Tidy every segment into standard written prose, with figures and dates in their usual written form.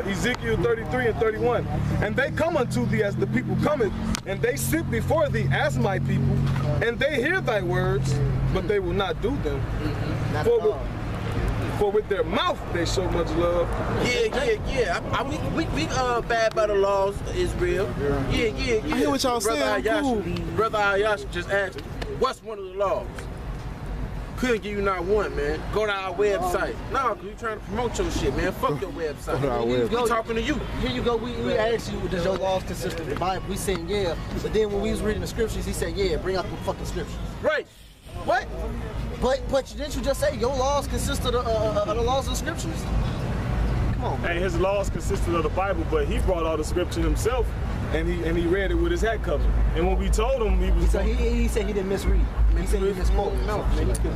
Ezekiel 33 and 31. And they come unto thee as the people cometh, and they sit before thee as my people, and they hear thy words, but they will not do them. For with their mouth they show much love. Yeah. We bad by the laws of Israel. Yeah. I hear what y'all saying. Brother Ayash just asked, what's one of the laws? Couldn't give you not one, man. Go to our website. No, because you trying to promote your shit, man. Fuck your website. We talking to you. Here you go. We asked you, does your laws consist of the Bible? We said, yeah. But then when we was reading the scriptures, he said, yeah, bring out the fucking scriptures. Right. What? But didn't you just say your laws consist of the laws of the scriptures? Come on, man. And his laws consisted of the Bible, but he brought all the scripture himself, and he read it with his hat covered. And when we told him, So he said he didn't misread. He said he misquote. No.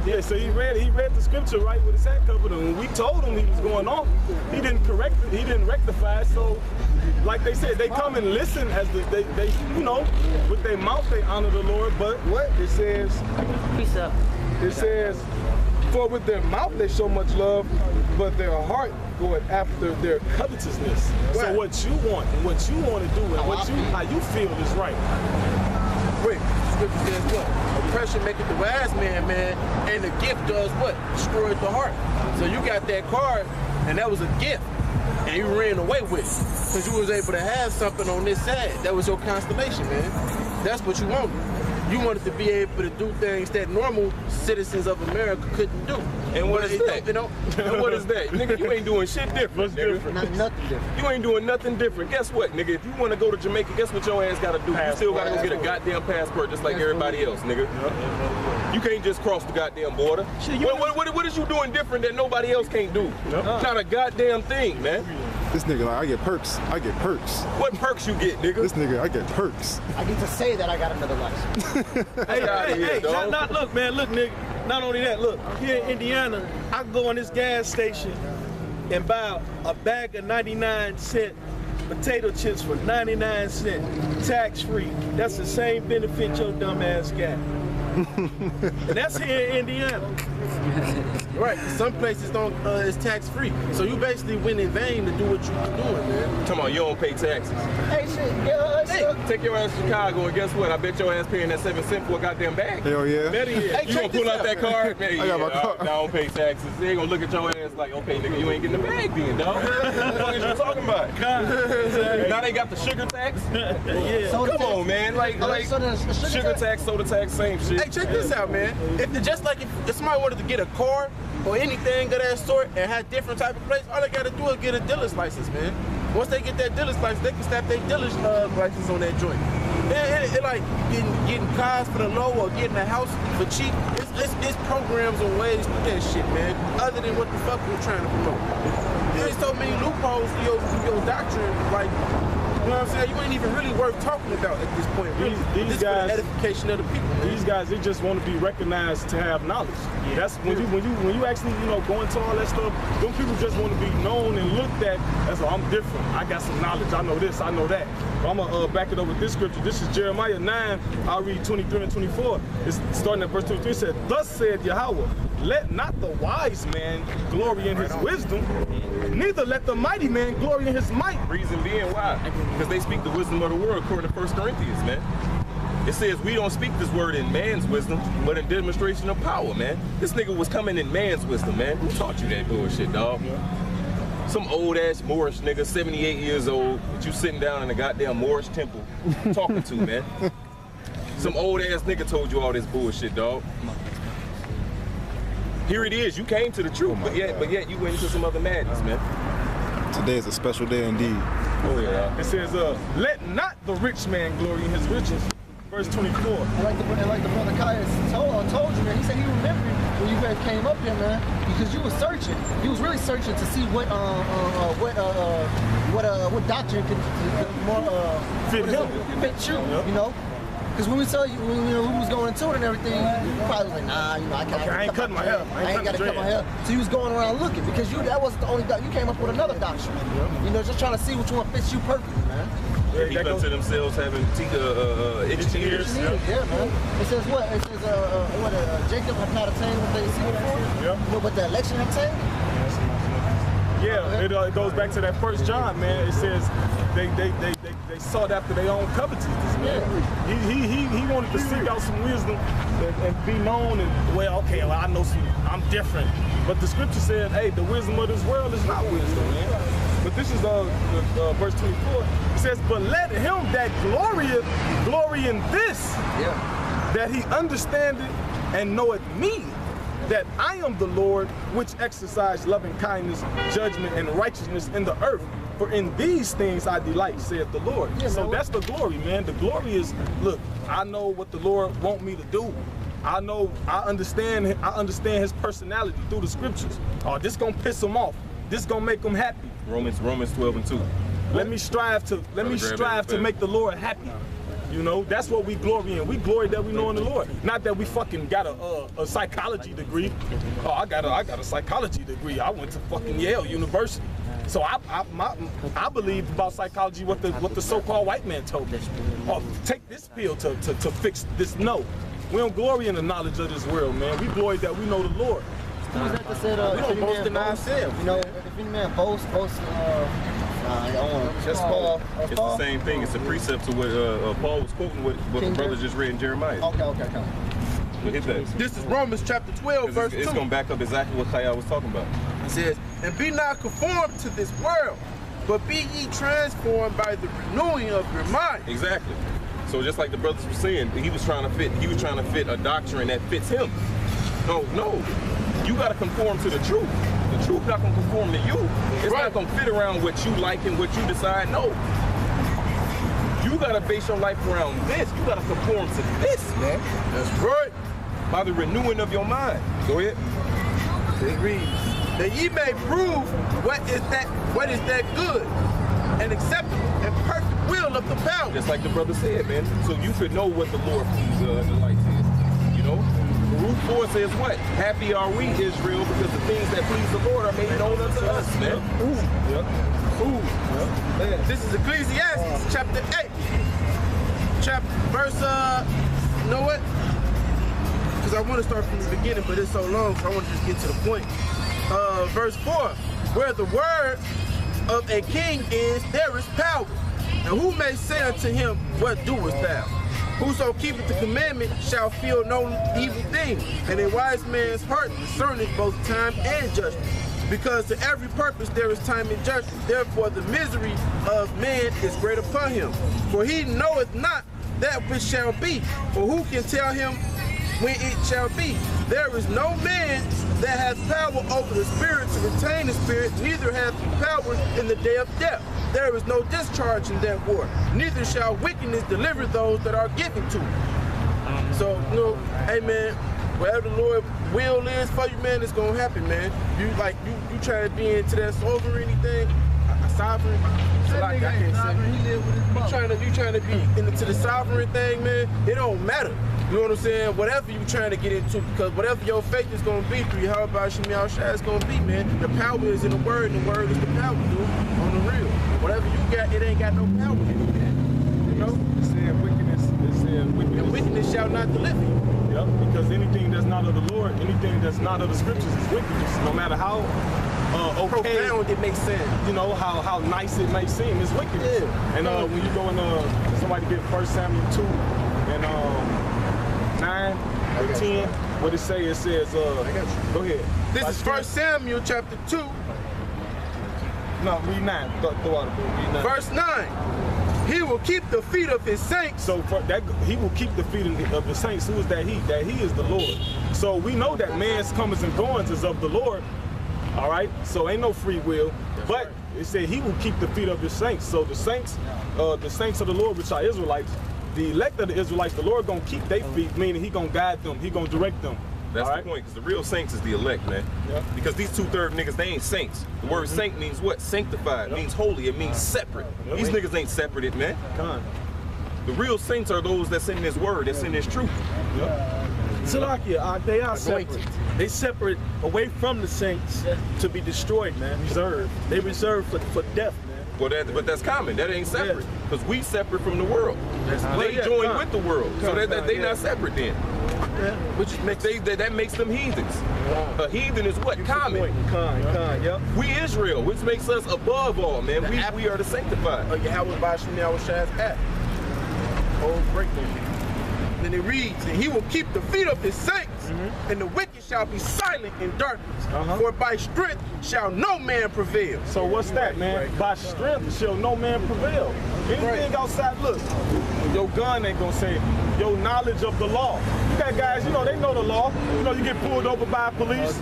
Yeah, so he read the scripture right with his hat covered, and when we told him he was going off, he didn't correct it, he didn't rectify it. So, like they said, they come and listen as they you know, with their mouth they honor the Lord, but what it says? Peace up. It says, for with their mouth they show much love, but their heart goeth after their covetousness. Right. So what you want and what you want to do and how you feel is right. Wait, scripture says what? Oppression maketh the wise man, and the gift does what? Destroys the heart. So you got that card, and that was a gift, and you ran away with it, because you was able to have something on this side. That was your constellation, man. That's what you wanted. You wanted to be able to do things that normal citizens of America couldn't do. And what is that? You know? And what is that? Nigga, you ain't doing shit different. Nothing different. You ain't doing nothing different. Guess what, nigga? If you want to go to Jamaica, guess what your ass got to do? You still got to go get a goddamn passport just like everybody else, nigga. You can't just cross the goddamn border. What is you doing different that nobody else can't do? Not a goddamn thing, man. This nigga like, I get perks. What perks you get, nigga? This nigga, I get perks. I get to say that I got another license. Hey, look, man, look, nigga. Not only that, look, here in Indiana, I can go in this gas station and buy a bag of 99-cent potato chips for 99 cents, tax-free. That's the same benefit your dumb ass got. And that's here in Indiana. Right, some places don't, it's tax-free. So you basically went in vain to do what you were doing, man. Come on, you don't pay taxes. Hey, shit, Take your ass to Chicago, and guess what? I bet your ass paying that 7 cents for a goddamn bag. Hell yeah. Better yet, you gonna pull out that card? Man, I got my card. I don't pay taxes. They ain't gonna look at your ass like, okay, nigga, you ain't getting the bag then, dog. What is you talking about? Now they got the sugar tax? Yeah. Come on, man. Like sugar tax, soda tax, same shit. Hey, check this out, man. If somebody wanted to get a car or anything of that sort and had different type of place, all they gotta do is get a dealer's license, man. Once they get that dealer's license, they can snap their dealer's license on that joint. It like getting cars for the low or getting a house for cheap. It's programs and ways to do that shit, man. Other than what the fuck we're trying to promote. There's so many loopholes to your doctrine, like. You know what I'm saying? You ain't even really worth talking about at this point. Really. These guys, for the edification of the people. Man. These guys, they just want to be recognized to have knowledge. Yeah. That's when you actually go into all that stuff. Them people just want to be known and looked at as I'm different. I got some knowledge. I know this. I know that. But I'm gonna back it up with this scripture. This is Jeremiah 9. I'll read 23 and 24. It's starting at verse 23. It said, "Thus said Yahweh, let not the wise man glory in his wisdom, neither let the mighty man glory in his might." Reason being why? Because they speak the wisdom of the world according to 1 Corinthians, man. It says we don't speak this word in man's wisdom, but in demonstration of power, man. This nigga was coming in man's wisdom, man. Who taught you that bullshit, dog? Some old ass Moorish nigga, 78 years old, that you sitting down in a goddamn Moorish temple talking to, man. Some old ass nigga told you all this bullshit, dog. Here it is, you came to the truth, but yet you went into some other madness, man. Today is a special day indeed. Oh yeah. It says, let not the rich man glory in his riches. Verse 24. And like the brother Kaya told you, man, he said he remembered when you guys came up here, man, because you was searching. You was really searching to see what doctrine could more fit him, fit you, you know. Because when we saw you, when we was going into it and everything, you probably was like, nah, you know, I ain't cutting my hair. I ain't got to cut my hair. So you was going around looking because that wasn't the only doctrine. You came up with another doctrine. You know, just trying to see which one fits you perfectly, man. Yeah, people to themselves having itching ears. Yeah, man. It says what? It says Jacob have not attained what they see before. Yeah. You know what the election have attained? Yeah, it goes back to that 1 John, man. It says they sought after their own covetousness, man. He wanted to seek out some wisdom and be known and, well, okay, well, I know I'm different. But the scripture said, hey, the wisdom of this world is not wisdom, man. But this is verse 24. It says, but let him that glory in this, that he understandeth and knoweth me, that I am the Lord, which exercise loving kindness, judgment, and righteousness in the earth. For in these things I delight, saith the Lord. Yeah, so that's the glory, man. The glory is, look, I know what the Lord want me to do. I understand his personality through the scriptures. Oh, this gonna piss him off. This gonna make him happy. Romans 12:2. Let me strive to make the Lord happy. You know, that's what we glory in. We glory that we know in the Lord. Not that we fucking got a psychology degree. Oh, I got a psychology degree. I went to fucking Yale University. So I believe about psychology what the so-called white man told me. Oh, take this pill to fix this. No, we don't glory in the knowledge of this world, man. We glory that we know the Lord. Who was that that said, we don't boast in ourselves. You know, if any man boast, I don't want to. Just Paul. It's the same thing. It's a precept to what Paul was quoting, what the brother just read in Jeremiah. Okay. We'll hit that. This is Romans chapter 12, verse 2. It's going to back up exactly what Kaya was talking about. It says, and be not conformed to this world, but be ye transformed by the renewing of your mind. Exactly. So just like the brothers were saying, he was trying to fit a doctrine that fits him. No. You got to conform to the truth. The truth not going to conform to you. It's not going to fit around what you like and what you decide. No. You got to base your life around this. You got to conform to this, man. That's right. By the renewing of your mind. Go ahead. It reads, that ye may prove what is that good and acceptable and perfect will of the power. Just like the brother said, man. So you could know what the Lord delights in. You know? Root 4 says what? Happy are we, Israel, because the things that please the Lord are made known unto us, man. This is Ecclesiastes chapter 8. Verse, you know what? Because I want to start from the beginning, but it's so long, so I want to just get to the point. Verse 4, where the word of a king is, there is power. And who may say unto him, what doest thou? Whoso keepeth the commandment shall feel no evil thing, and a wise man's heart discerneth both time and judgment. Because to every purpose there is time and judgment. Therefore the misery of man is great upon him. For he knoweth not that which shall be, or who can tell him when it shall be? There is no man that hath power over the spirit to retain the spirit, neither hath he power in the day of death. There is no discharge in that war, neither shall wickedness deliver those that are given to it. So, you know, hey man, whatever the Lord will is for you, man, it's gonna happen, man. You trying to be into that sovereignty thing, sovereign. I can't say. You trying to be into the sovereign thing, man. It don't matter. You know what I'm saying? Whatever you trying to get into, because whatever your faith is gonna be through your Yahweh Shem Yahushua is gonna be, man. The power is in the word, and the word is the power, dude. On the real. Whatever you got, it ain't got no power in it, man. You know? It said wickedness. And wickedness shall not deliver you. Yep, because anything that's not of the Lord, anything that's not of the scriptures is wickedness. No matter how profound it makes sense. You know, how nice it may seem, it's wickedness. Yeah. And when you go in, somebody get 1 Samuel 2 and 9 or 10, what it say? It says, go ahead. This is 1 Samuel chapter 2. No, read 9. Throw out the book. Read 9. Verse 9. He will keep the feet of his saints. So for that, he will keep the feet of the saints. Who is that he? That he is the Lord. So we know that man's comings and goings is of the Lord. All right. So ain't no free will. But it said he will keep the feet of his saints. So the saints of the Lord, which are Israelites, the elect of the Israelites, the Lord gonna keep their feet, meaning he gonna guide them, he gonna direct them. That's the point, because the real saints is the elect, man. Yep. Because these 2/3 niggas, they ain't saints. The word saint means what? Sanctified. It means holy. It means separate. These niggas ain't separated, man. The real saints are those that's in this word, that's in this truth. Salakia, they are separate. They separate away from the saints to be destroyed, man. Reserved. They reserved for death, man. Well, but that's common. That ain't separate. Because we separate from the world. They join with the world. So they not separate then. Which makes that makes them heathens. A heathen is what? Common. Yep. We Israel, which makes us above all, man. We are the sanctified. Yahweh Bashim Yahushua at. Old breakdown. Then it reads, and he will keep the feet of his saints, and the wicked shall be silent in darkness. For by strength shall no man prevail. So what's that, man? By strength shall no man prevail. Anything outside, look, your gun ain't gonna save you. Your knowledge of the law. You got guys, you know, they know the law. You know, you get pulled over by police,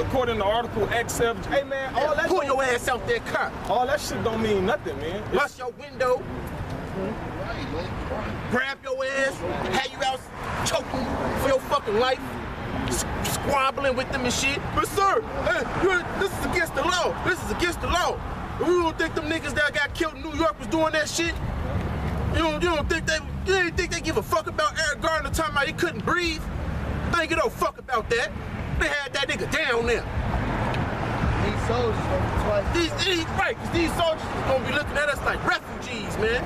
according to Article X7. Hey, man, all that Pull your ass out that car. all that shit don't mean nothing, man. Bust your window. Grab your ass, have you out choking for your fucking life, squabbling with them and shit. But sir, hey, this is against the law. This is against the law. We don't think them niggas that got killed in New York was doing that shit. You don't think they give a fuck about Eric Garner talking about he couldn't breathe? They give no fuck about that. They had that nigga down there. These soldiers gonna be twice. These soldiers is gonna be looking at us like refugees, man.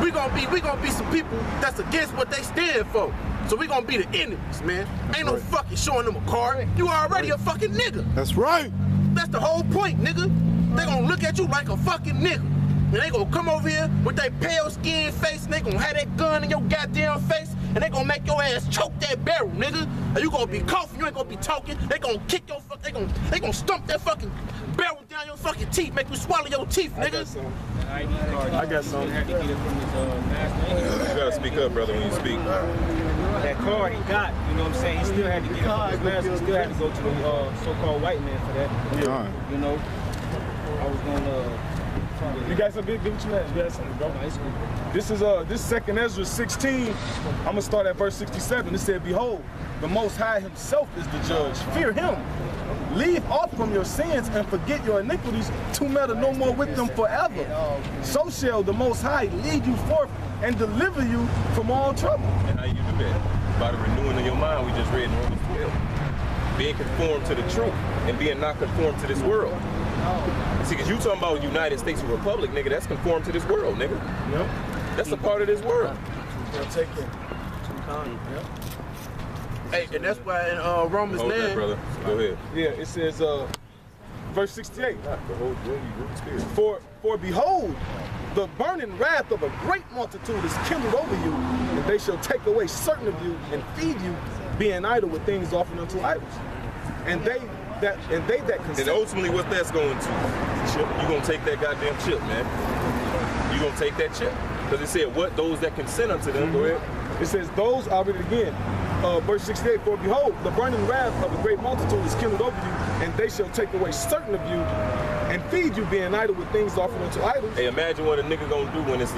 We gonna be some people that's against what they stand for. So we gonna be the enemies, man. Ain't no fucking showing them a card. You already a fucking nigga. That's right. That's the whole point, nigga. They gonna look at you like a fucking nigga. And they gonna come over here with their pale skin face, and they gonna have that gun in your goddamn face, and they gonna make your ass choke that barrel, nigga. And you gonna be coughing, you ain't gonna be talking. They gonna kick your fuck, they gonna stump that fucking barrel down your fucking teeth, make you swallow your teeth, nigga. I got some. You gotta speak up, brother, when you speak. That card he got, you know what I'm saying? He still had to get it from his master. He still had to go to the so-called white man for that. Yeah. You know, I was gonna. You got some big what you had? You got something, bro? This is this 2nd Ezra 16. I'm gonna start at verse 67. It said, "Behold, the Most High Himself is the judge. Fear Him. Leave off from your sins and forget your iniquities, to meddle no more with them forever. So shall the Most High lead you forth and deliver you from all trouble." And how you do that? By the renewing of your mind, we just read in Romans 12. Being conformed to the truth and being not conformed to this world. See, because you talking about United States of Republic, nigga, that's conformed to this world, nigga. Yep. That's a part of this world. Take it. Hey, and that's why in Romans Hold that, 9, brother. Go ahead. Yeah, it says, verse 68. The whole spirit. For behold, the burning wrath of a great multitude is kindled over you, and they shall take away certain of you and feed you, being idle with things offered unto idols. And they that consent. And ultimately, what that's going to? Chip. You gonna take that goddamn chip, man. You gonna take that chip. Because it said, what? Those that consent unto them. Go ahead. It says, those, I'll read it again. Verse 68, for behold, the burning wrath of a great multitude is kindled over you, and they shall take away certain of you and feed you, being idle with things offered unto idols. Hey, imagine what a nigga gonna do when it's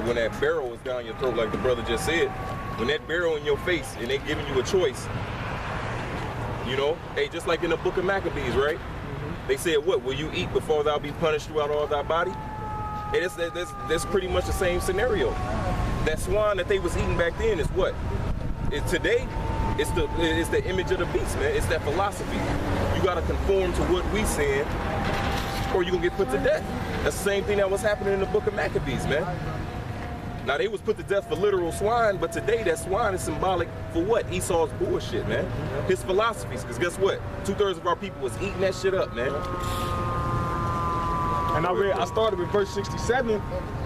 when that barrel is down your throat, like the brother just said. When that barrel in your face and they giving you a choice. You know, hey, just like in the book of Maccabees, right? They said, what, will you eat before thou be punished throughout all thy body? And that's pretty much the same scenario. That swine that they was eating back then is what? Today, it's the image of the beast, man. It's that philosophy. You gotta conform to what we saying, or you gonna get put to death. That's the same thing that was happening in the book of Maccabees, man. Now, they was put to death for literal swine, but today that swine is symbolic for what? Esau's bullshit, man. His philosophies, because guess what? 2/3 of our people was eating that shit up, man. And I started with verse 67.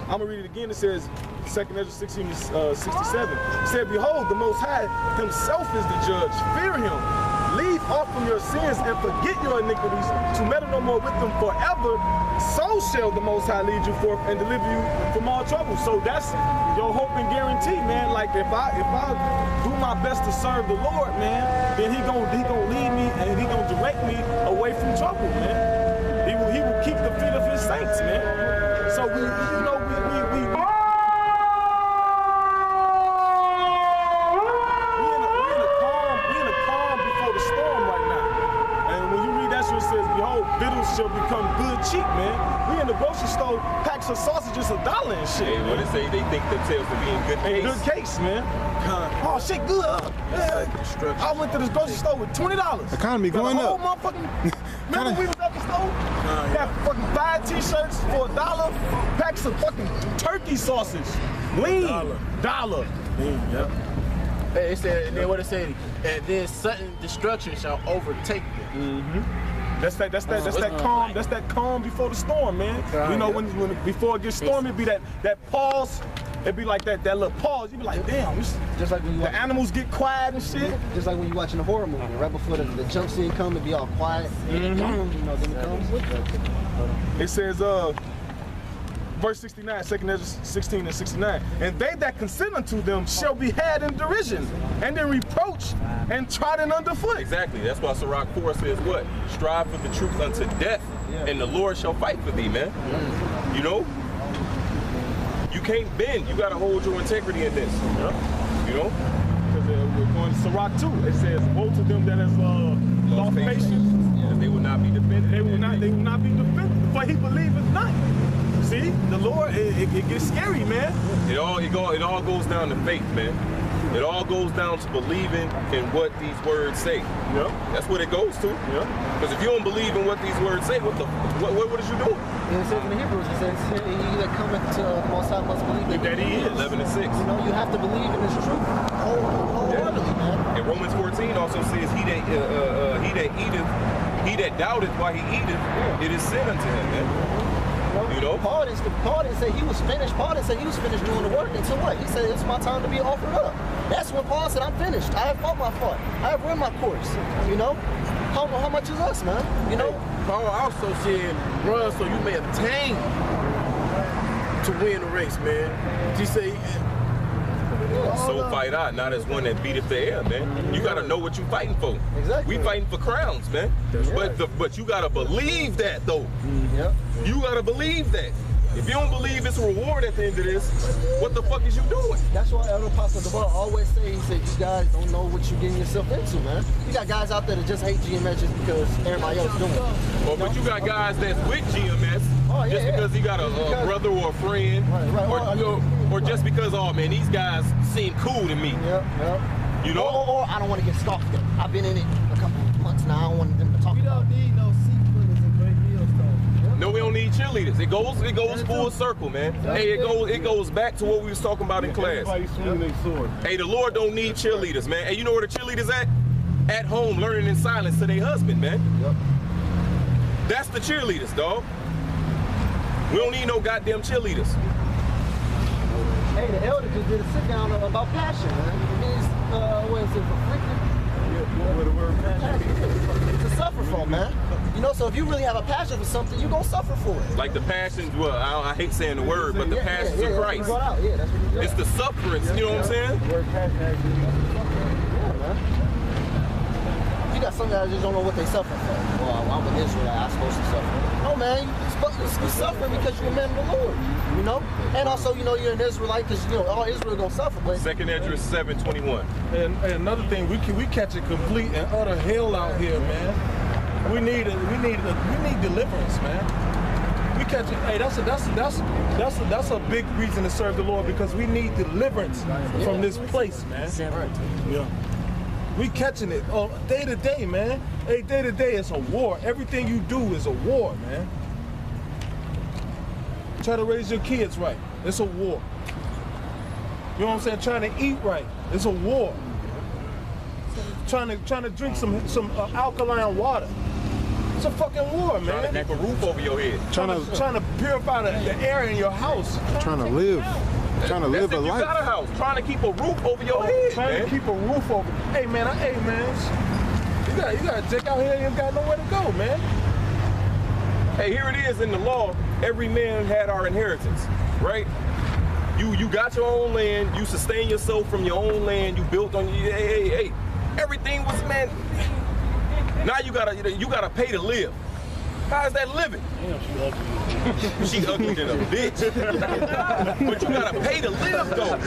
I'm gonna read it again. It says, 2nd Ezra 16, 67. It said, behold, the Most High Himself is the judge. Fear Him. Leave off from your sins and forget your iniquities, to meddle no more with them forever. So shall the Most High lead you forth and deliver you from all trouble. So that's your hope and guarantee, man. Like if I do my best to serve the Lord, man, then He gonna lead me and He gonna direct me away from trouble, man. He will keep the feet of His saints, man. So we says, behold, victuals shall become good cheap, man. We in the grocery store, packs of sausages $1 and shit. Hey, what they say, they think themselves to be in good case. Good case, man. Oh, shit, good. Yeah. I went to this grocery store with $20. Economy going up. Remember we was at the store? Got fucking 5 t-shirts for $1, packs of fucking turkey sausage. Lean. $1. Yep. Hey, it said, and then what it said, and then sudden destruction shall overtake them. That's that calm before the storm, man. You know, when before it gets stormy, it be that pause. It be like that little pause. You be like, damn. Just like when you the animals get quiet and shit. Just like when you're watching a horror movie, right before the jump scene come, it be all quiet. You know, then it comes with it. It says, verse 69, 2 Ezra 16 and 69. And they that consent unto them shall be had in derision, and in reproach, and trodden underfoot. Exactly. That's why Sirach 4 says what? Strive for the truth unto death, and the Lord shall fight for thee, man. You know? You can't bend. You got to hold your integrity in this. You know? Because we're going to Sirach 2. It says, woe to them that has lost patience. They will not be defended. They will not be defended. For he believeth not. See, the Lord, it gets scary, man. It all goes down to faith, man. It all goes down to believing in what these words say. Yep. That's what it goes to. Yep. Because if you don't believe in what these words say, what is you doing? And it says in the Hebrews, it says, he that cometh to the Most High must believe that he is. 11 and 6. You know, you have to believe in his truth wholeheartedly, man. And Romans 14 also says, he that doubteth while he eateth, it is sin unto him, man. You know? Paul didn't say he was finished. Paul didn't say he was finished doing the work until what? He said it's my time to be offered up. That's when Paul said, I'm finished. I have fought my fight. I have run my course. You know? How much is us, man? You know? Paul also said, run so you may obtain to win the race, man. He said, so fight I, not as one that beateth the air, man. You gotta know what you fighting for. Exactly. We fighting for crowns, man. But you gotta believe that, though. Yep. You gotta believe that. If you don't believe it's a reward at the end of this, what the fuck is you doing? That's why Elder Apostle Devon always say, he said, you guys don't know what you're getting yourself into, man. You got guys out there that just hate GMS just because everybody else doing it. Well, but you got guys that's with GMS just because he got a brother or a friend, or just because, oh man, these guys seem cool to me. Yep. You know? Or I don't want to get scoffed at. I've been in it a couple of months now. I don't want them to talk. We don't need no sequelers and great meals, though. No, we don't need cheerleaders. It goes full circle, man. Hey, it goes back to what we was talking about in class. Hey, the Lord don't need cheerleaders, man. Hey, you know where the cheerleaders at? At home, learning in silence to their husband, man. Yep. That's the cheerleaders, dog. We don't need no goddamn cheerleaders. Hey, the elder just did a sit down about passion, man. It means, what is it, afflicted? To suffer from, man. You know, so if you really have a passion for something, you're going to suffer for it. Like the passions, well, I hate saying the word, but the passions of Christ. That's what you It's the sufferance, you know what I'm saying? Yeah, man. You got some guys just don't know what they suffer for. Well, I'm an Israelite, I'm supposed to suffer. No, man, you're suffering because you're a man of the Lord, you know? And also, you know, you're an Israelite because, you know, all Israel gonna suffer, but... 2 Ezra 7:21. And another thing, we catch a complete and utter hell out here, man. We need deliverance, man. We catch it. Hey, that's a big reason to serve the Lord, because we need deliverance from this place, man. Yeah. We catching it day to day, man. Hey, day to day, it's a war. Everything you do is a war, man. Try to raise your kids right. It's a war. You know what I'm saying? Trying to eat right. It's a war. Trying to drink some alkaline water. It's a fucking war, man. Trying to keep a roof over your head. Trying to purify the air in your house. Trying to live. Trying to live a You life. got a house. Trying to keep a roof over your head, Trying man. to keep a roof over. Hey man, you gotta check out here. You ain't got nowhere to go, man. Hey, here it is in the law. Every man had our inheritance, right? You got your own land. You sustain yourself from your own land. You built on. Hey. Everything was, man. Now you gotta pay to live. How's that living? She ugly than a bitch. But you gotta pay to live, though.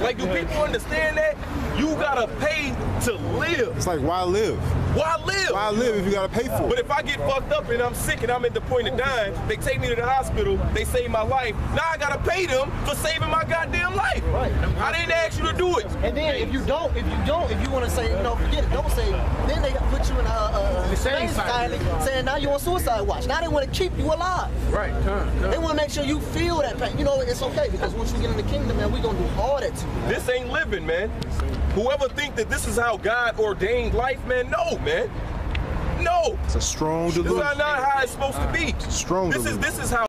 Like, do people understand that? You gotta pay to live. It's like, why live? Why live? Why live if you gotta pay for But it? if I get fucked up and I'm sick and I'm at the point of dying, they take me to the hospital, they save my life. Now I gotta pay them for saving my goddamn life. Right. I didn't ask you to do it. And then if you want to say, forget it, don't say it. Then they put you in a insane society saying now you on suicide watch. Now they want to keep you alive. Right. They want to make sure you feel that pain. It's okay because once you get in the kingdom, man, we gonna do all that to you. This ain't living, man. Whoever think that this is how God ordained life, man, no, man. No. It's a strong This is delusion. not how it's supposed to be. Strong This delusion. is how